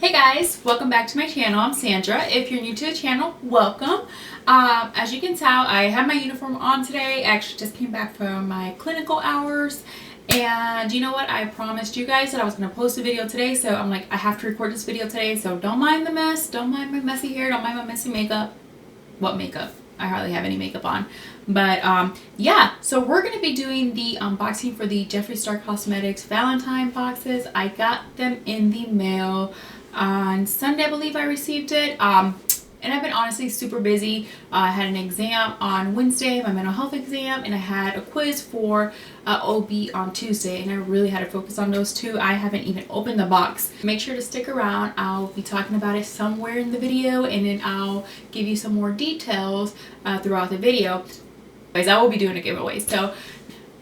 Hey guys, welcome back to my channel. I'm Sandra. If you're new to the channel, welcome. As you can tell, I have my uniform on today. I actually just came back from my clinical hours. And you know what? I promised you guys that I was going to post a video today. So I'm like, I have to record this video today. So don't mind the mess. Don't mind my messy hair. Don't mind my messy makeup. What makeup? I hardly have any makeup on. But yeah, so we're going to be doing the unboxing for the Jeffree Star Cosmetics Valentine boxes. I got them in the mail on Sunday, I believe I received it. And I've been honestly super busy. I had an exam on Wednesday, my mental health exam, and I had a quiz for OB on Tuesday, and I really had to focus on those two. I haven't even opened the box. Make sure to stick around. I'll be talking about it somewhere in the video, and then I'll give you some more details throughout the video. Anyways, I will be doing a giveaway. So,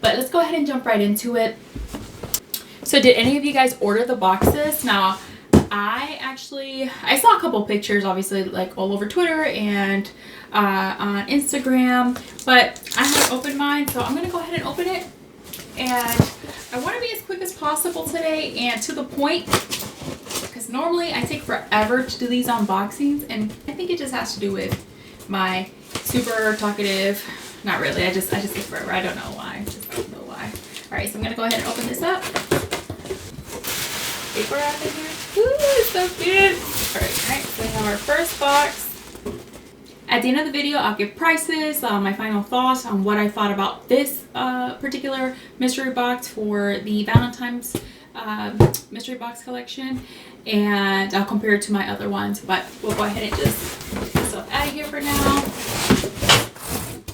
but let's go ahead and jump right into it. So did any of you guys order the boxes? Now, I saw a couple pictures, obviously, like all over Twitter and on Instagram, but I haven't opened mine, so I'm gonna go ahead and open it. And I want to be as quick as possible today and to the point, because normally I take forever to do these unboxings, and I think it just has to do with my super talkative. Not really. I just take forever. I don't know why. I just don't know why. All right, so I'm gonna go ahead and open this up. Paper out in here. Ooh, it's so cute. Alright, so we have our first box. At the end of the video, I'll give prices, my final thoughts on what I thought about this particular mystery box for the Valentine's mystery box collection, and I'll compare it to my other ones, but we'll go ahead and just get this stuff out of here for now.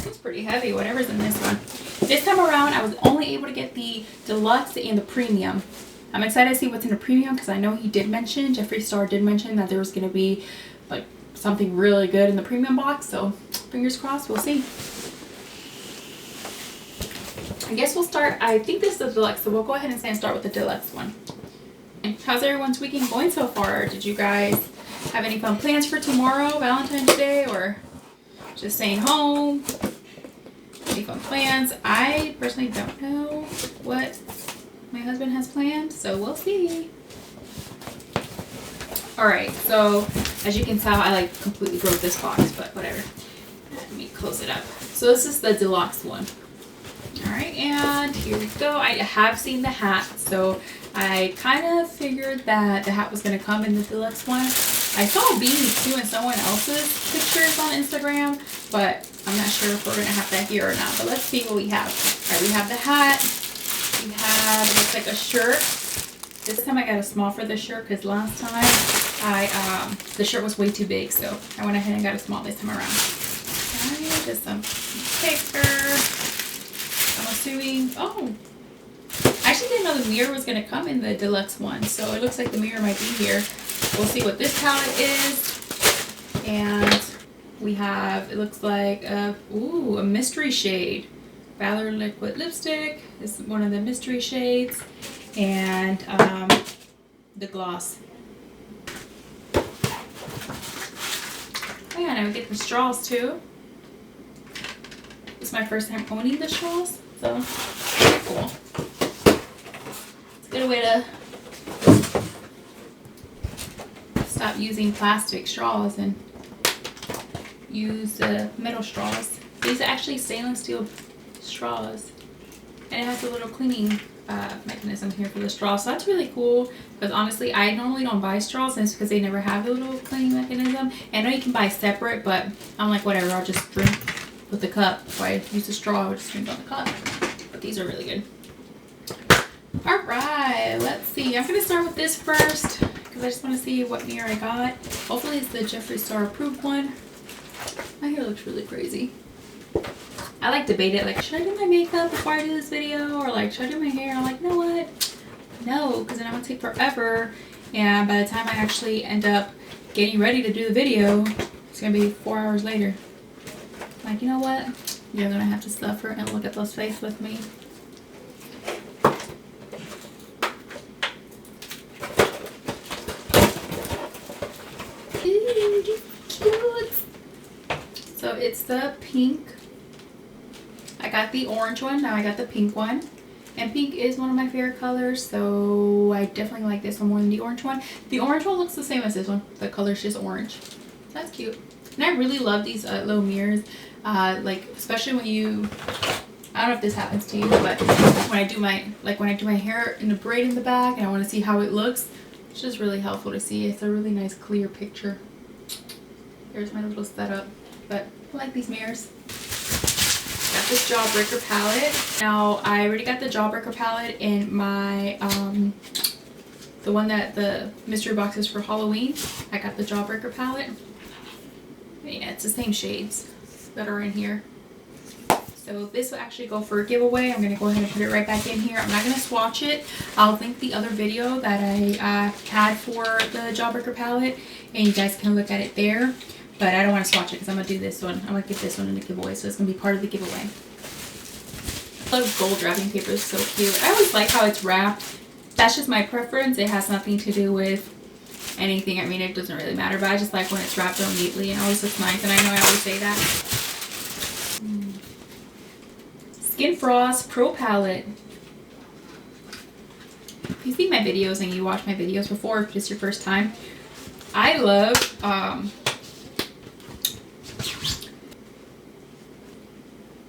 It's pretty heavy, whatever's in this one. This time around, I was only able to get the Deluxe and the Premium. I'm excited to see what's in the Premium because I know he did mention, Jeffree Star did mention that there was going to be like something really good in the Premium box. So fingers crossed, we'll see. I guess we'll start, I think this is the Deluxe, so we'll go ahead and start with the Deluxe one. How's everyone's weekend going so far? Did you guys have any fun plans for tomorrow, Valentine's Day, or just staying home? Any fun plans? I personally don't know what my husband has planned, so we'll see. Alright, so as you can tell, I like completely broke this box, but whatever. Let me close it up. So this is the Deluxe one. Alright, and here we go. I have seen the hat, so I kind of figured that the hat was going to come in the Deluxe one. I saw a beanie too in someone else's pictures on Instagram, but I'm not sure if we're going to have that here or not. But let's see what we have. Alright, we have the hat. We have, it looks like a shirt. This time I got a small for the shirt because last time the shirt was way too big, so I went ahead and got a small this time around. Alright, just some paper. I'm assuming, oh, I actually didn't know the mirror was going to come in the Deluxe one, so it looks like the mirror might be here. We'll see what this palette is. And we have, it looks like, ooh, a mystery shade. Valor Liquid Lipstick is one of the mystery shades, and the gloss. Oh yeah, and I would get the straws too. It's my first time owning the straws, so pretty cool. It's a good way to stop using plastic straws and use metal straws. These are actually stainless steel straws, and it has a little cleaning mechanism here for the straw, so that's really cool. Because honestly, I normally don't buy straws, and it's because they never have the little cleaning mechanism. And I know you can buy separate, but I'm like, whatever, I'll just drink with the cup. If I use the straw, I'll just drink on the cup. But these are really good. All right, let's see. I'm gonna start with this first because I just want to see what mirror I got. Hopefully it's the Jeffree Star approved one. My hair looks really crazy. I like debated, like, should I do my makeup before I do this video, or like, should I do my hair? I'm like, you know what? No, because then I'm gonna take forever, and by the time I actually end up getting ready to do the video, it's gonna be 4 hours later. Like, you know what? You're gonna have to suffer and look at those faces with me. Ooh, cute. So it's the pink. I got the orange one, now I got the pink one. And pink is one of my favorite colors, so I definitely like this one more than the orange one. The orange one looks the same as this one. The color's just orange. That's cute. And I really love these little mirrors, like especially when you, I don't know if this happens to you, but when I do my hair in a braid in the back and I want to see how it looks, it's just really helpful to see. It's a really nice clear picture. Here's my little setup, but I like these mirrors. Got this Jawbreaker palette. Now I already got the Jawbreaker palette in my the one that the mystery box is for Halloween. I got the Jawbreaker palette. Yeah, it's the same shades that are in here. So this will actually go for a giveaway. I'm gonna go ahead and put it right back in here. I'm not gonna swatch it. I'll link the other video that I had for the Jawbreaker palette, and you guys can look at it there. But I don't want to swatch it because I'm going to do this one. I'm going to give this one in the giveaway, so it's going to be part of the giveaway. I love gold wrapping paper. It's so cute. I always like how it's wrapped. That's just my preference. It has nothing to do with anything. I mean, it doesn't really matter, but I just like when it's wrapped so neatly and it always looks nice, and I know I always say that. Skin Frost Pro Palette. If you see my videos and you watch my videos before, if it's your first time, I love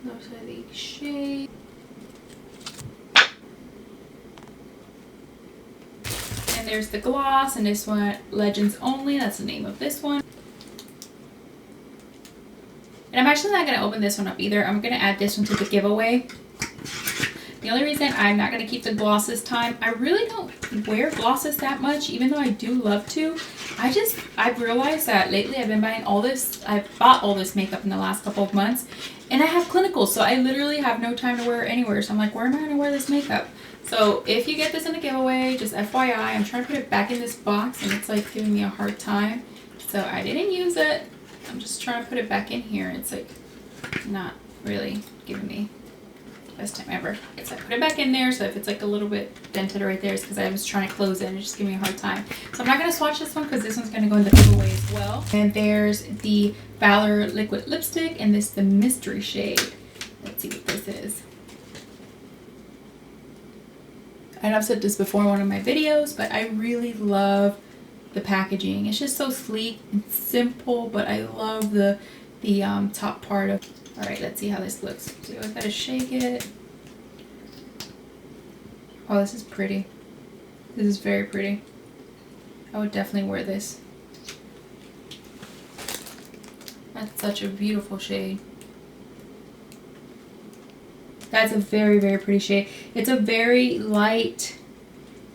those are the shades. And there's the gloss, and this one, Legends Only, that's the name of this one. And I'm actually not going to open this one up either. I'm going to add this one to the giveaway. The only reason I'm not going to keep the gloss this time, I really don't wear glosses that much, even though I do love to. I've realized that lately I've been buying all this, I've bought all this makeup in the last couple of months, and I have clinicals, so I literally have no time to wear it anywhere. So I'm like, where am I going to wear this makeup? So if you get this in a giveaway, just FYI, I'm trying to put it back in this box, and it's like giving me a hard time. So I didn't use it. I'm just trying to put it back in here. It's like not really giving me best time ever. So I put it back in there, so if it's like a little bit dented right there, it's because I was trying to close it and it's just giving me a hard time. So I'm not going to swatch this one because this one's going to go in the giveaway as well. And there's the Valor liquid lipstick, and this is the mystery shade. Let's see what this is. I know I've said this before in one of my videos, but I really love the packaging. It's just so sleek and simple, but I love the top part of. All right, let's see how this looks. So I gotta shake it. Oh, this is pretty. This is very pretty. I would definitely wear this. That's such a beautiful shade. That's a very, very pretty shade. It's a very light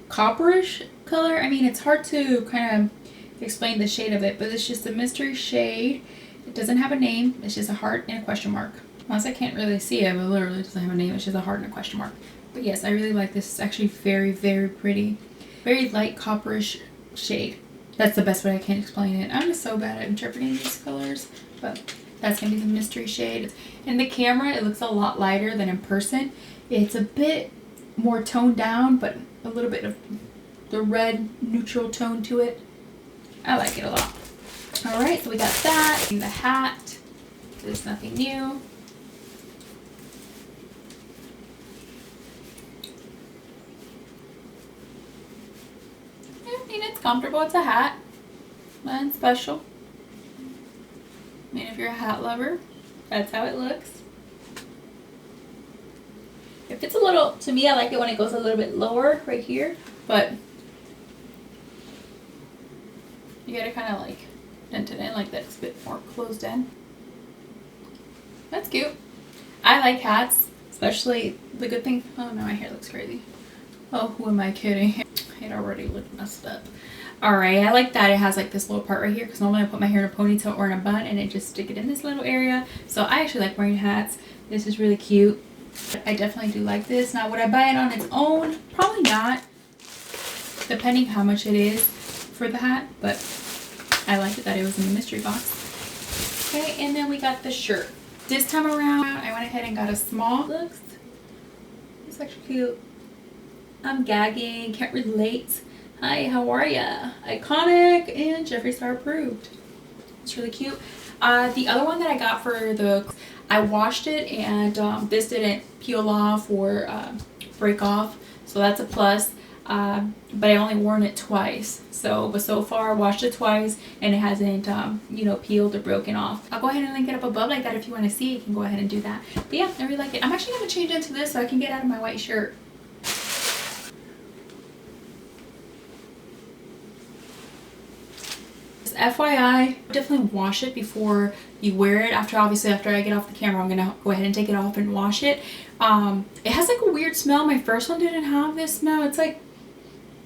copperish color. I mean, it's hard to kind of explain the shade of it, but it's just a mystery shade. It doesn't have a name. It's just a heart and a question mark. Unless I can't really see it, but it literally doesn't have a name. It's just a heart and a question mark. But yes, I really like this. It's actually very, very pretty. Very light copperish shade. That's the best way I can explain it. I'm just so bad at interpreting these colors, but that's going to be the mystery shade. In the camera, it looks a lot lighter than in person. It's a bit more toned down, but a little bit of the red neutral tone to it. I like it a lot. Alright, so we got that. And the hat. There's nothing new. I mean, it's comfortable. It's a hat. Nothing special. I mean, if you're a hat lover, that's how it looks. If it's a little, to me, I like it when it goes a little bit lower right here, but you gotta kind of like dent it in like that. It's a bit more closed in. That's cute. I like hats, especially the good thing. Oh no, my hair looks crazy. Oh, who am I kidding? It already looked messed up. Alright, I like that it has like this little part right here, because normally I put my hair in a ponytail or in a bun and it just stick it in this little area. So I actually like wearing hats. This is really cute. I definitely do like this. Now, would I buy it on its own? Probably not, depending how much it is for the hat, but I like it that it was in the mystery box. Okay, and then we got the shirt. This time around, I went ahead and got a small. Looks, it's actually cute. I'm gagging, can't relate. Hi, how are ya? Iconic and Jeffree Star approved. It's really cute. The other one that I got for the, I washed it and this didn't peel off or break off, so that's a plus. But I only worn it twice, but so far I washed it twice and it hasn't you know, peeled or broken off. I'll go ahead and link it up above like that if you want to see. You can go ahead and do that. But yeah, I really like it. I'm actually going to change into this so I can get out of my white shirt. Just FYI, definitely wash it before you wear it. Obviously after I get off the camera, I'm gonna go ahead and take it off and wash it. It has like a weird smell. My first one didn't have this smell. It's like,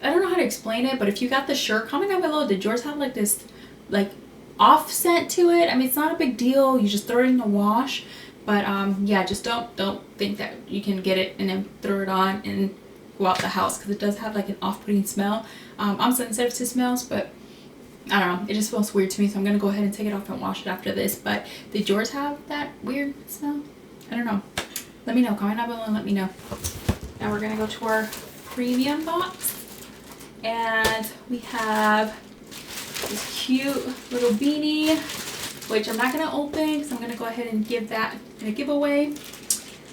I don't know how to explain it, but if you got the shirt, comment down below. Did yours have like this like off scent to it? I mean, it's not a big deal. You just throw it in the wash. But yeah, just don't think that you can get it and then throw it on and go out the house, because it does have like an off-putting smell. I'm sensitive to smells, but I don't know, it just smells weird to me, so I'm gonna go ahead and take it off and wash it after this. But did yours have that weird smell? I don't know. Let me know. Comment down below and let me know. Now we're gonna go to our premium box, and we have this cute little beanie, which I'm not gonna open because I'm gonna go ahead and give that in a giveaway.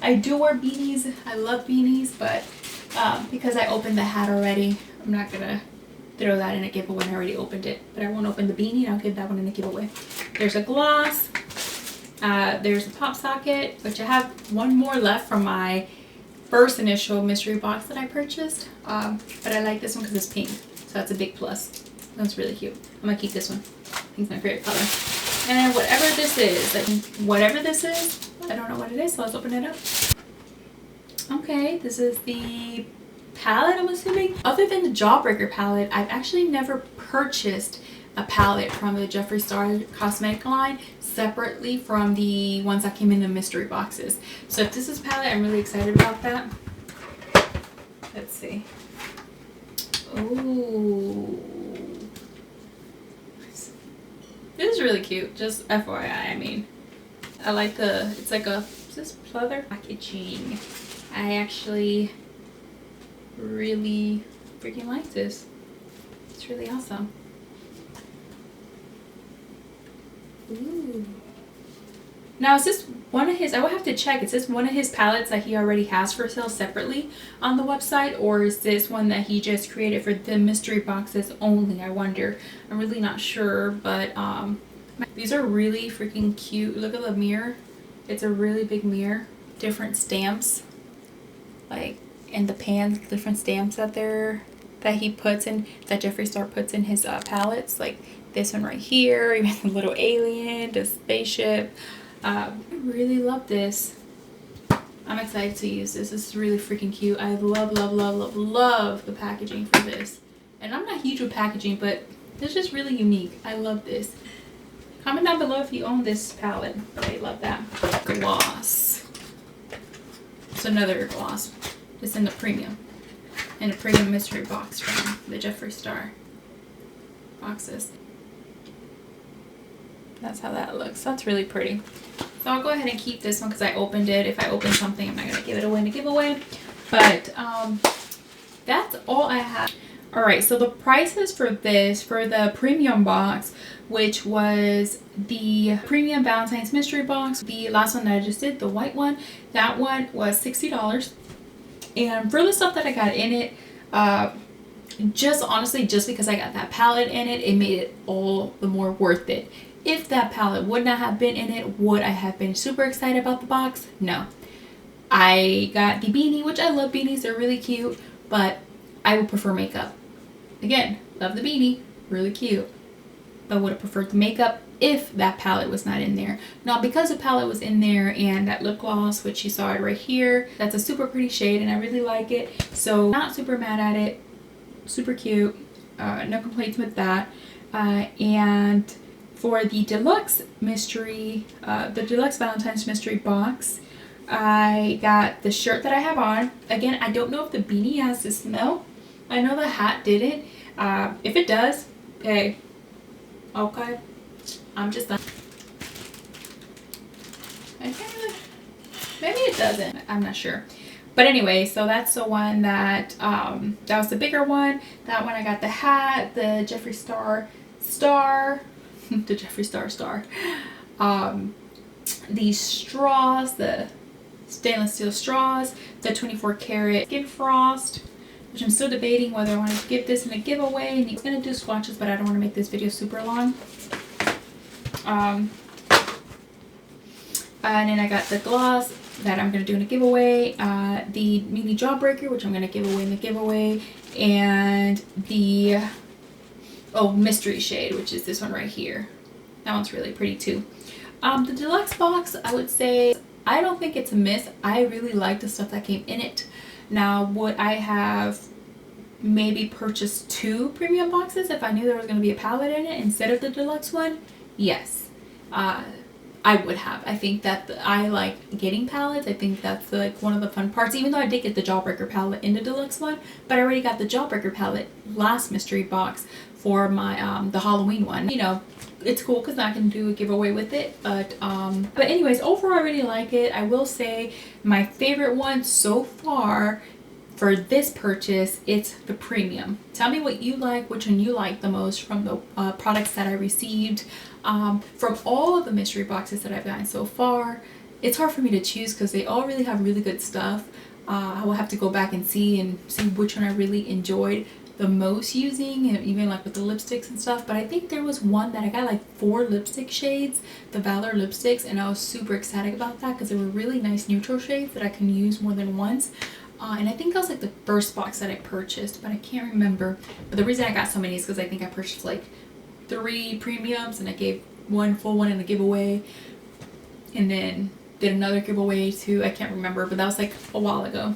I do wear beanies. I love beanies, but because I opened the hat already, I'm not gonna throw that in a giveaway. I already opened it, but I won't open the beanie, and I'll give that one in a giveaway. There's a gloss. There's a pop socket, which I have one more left from my first initial mystery box that I purchased. But I like this one because it's pink, so that's a big plus. That's really cute. I'm gonna keep this one. Pink's my favorite color. And whatever this is, I don't know what it is, so let's open it up. Okay, this is the palette, I'm assuming. Other than the Jawbreaker palette, I've actually never purchased a palette from the Jeffree Star cosmetic line separately from the ones that came in the mystery boxes. So if this is palette, I'm really excited about that. Let's see. Oh, this is really cute. Just FYI, I mean, I like it's like a, is this pleather packaging? I actually really freaking like this. It's really awesome. Ooh. Now, is this one of his, I will have to check, is this one of his palettes that he already has for sale separately on the website, or is this one that he just created for the mystery boxes only? I wonder. I'm really not sure, but these are really freaking cute. Look at the mirror. It's a really big mirror. Different stamps, like in the pans, different stamps that he puts in, that Jeffree Star puts in his palettes, like this one right here, even the little alien, the spaceship. I really love this. I'm excited to use this. This is really freaking cute. I love the packaging for this. And I'm not huge with packaging, but it's just really unique. I love this. Comment down below if you own this palette, but I love that. Gloss. It's another gloss. It's in the premium mystery box from the Jeffree Star boxes. That's how that looks. That's really pretty. So I'll go ahead and keep this one because I opened it. If I open something, I'm not going to give it away in a giveaway. But that's all I have. Alright, so the prices for this, for the premium box, which was the premium Valentine's mystery box, the last one that I just did, the white one, that one was $60. And for the stuff that I got in it, just honestly, just because I got that palette in it, it made it all the more worth it. If that palette would not have been in it, would I have been super excited about the box? No. I got the beanie, which I love beanies, they're really cute, but I would prefer makeup. Again, love the beanie, really cute, but would have preferred the makeup if that palette was not in there. Now, because the palette was in there and that lip gloss, which you saw it right here, that's a super pretty shade and I really like it. So not super mad at it, super cute, no complaints with that. And for the Deluxe mystery, the Deluxe Valentine's mystery box, I got the shirt that I have on. Again, I don't know if the beanie has this smell. I know the hat didn't. If it does, hey, okay, I'm just done. Maybe it doesn't. I'm not sure. But anyway, so that's the one that that was the bigger one. That one I got the hat, the Jeffree Star the Jeffree Star. These straws, the stainless steel straws, the 24 karat skin frost, which I'm still debating whether I want to give this in a giveaway. And he's going to do swatches, but I don't want to make this video super long. And then I got the gloss that I'm going to do in a giveaway, the mini Jawbreaker, which I'm going to give away in the giveaway, and the mystery shade, which is this one right here. That one's really pretty too. The deluxe box, I would say, I don't think it's a miss. I really like the stuff that came in it. Now, would I have maybe purchased 2 premium boxes if I knew there was going to be a palette in it instead of the deluxe one? Yes. I would have. I think that I like getting palettes. I think that's like one of the fun parts, even though I did get the Jawbreaker palette in the deluxe one, but I already got the Jawbreaker palette last mystery box for my the Halloween one. You know, it's cool because I can do a giveaway with it, but anyways, overall I really like it. I will say my favorite one so far for this purchase, it's the premium. Tell me what you like, which one you like the most from the products that I received. From all of the mystery boxes that I've gotten so far, it's hard for me to choose because they all really have really good stuff. I will have to go back and see which one I really enjoyed the most using, and even like with the lipsticks and stuff. But I think there was one that I got like 4 lipstick shades, the Valor lipsticks, and I was super ecstatic about that because they were really nice neutral shades that I can use more than once. And I think that was like the first box that I purchased, but I can't remember. But the reason I got so many is because I think I purchased like 3 premiums and I gave 1 full one in the giveaway, and then did another giveaway too. I can't remember, but that was like a while ago.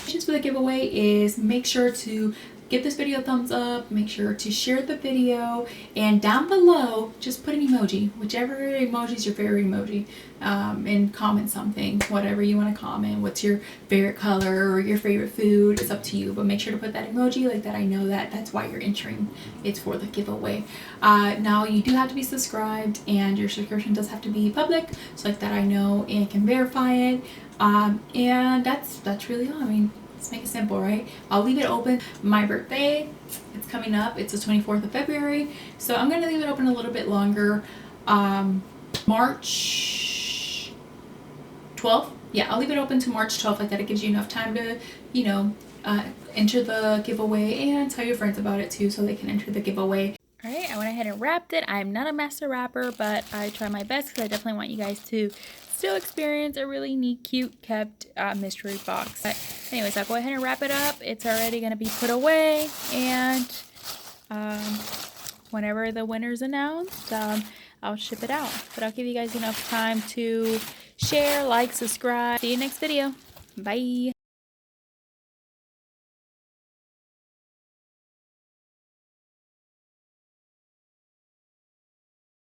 Just for the giveaway is make sure to give this video a thumbs up, make sure to share the video, and down below just put an emoji, whichever emoji is your favorite emoji, and comment something, whatever you want to comment. What's your favorite color or your favorite food? It's up to you, but make sure to put that emoji like that. I know that that's why you're entering. It's for the giveaway. Now you do have to be subscribed, and your subscription does have to be public, so like that I know and can verify it. And that's really all. I mean, let's make it simple, right? I'll leave it open. My birthday, it's coming up. It's the 24th of February. So I'm going to leave it open a little bit longer. March 12th. Yeah, I'll leave it open to March 12th. Like that, it gives you enough time to, you know, enter the giveaway and tell your friends about it too so they can enter the giveaway. Alright, I went ahead and wrapped it. I'm not a master wrapper, but I try my best because I definitely want you guys to still experience a really neat, cute, kept mystery box. But anyways, I'll go ahead and wrap it up. It's already going to be put away, and whenever the winner's announced, I'll ship it out. But I'll give you guys enough time to share, like, subscribe. See you next video. Bye.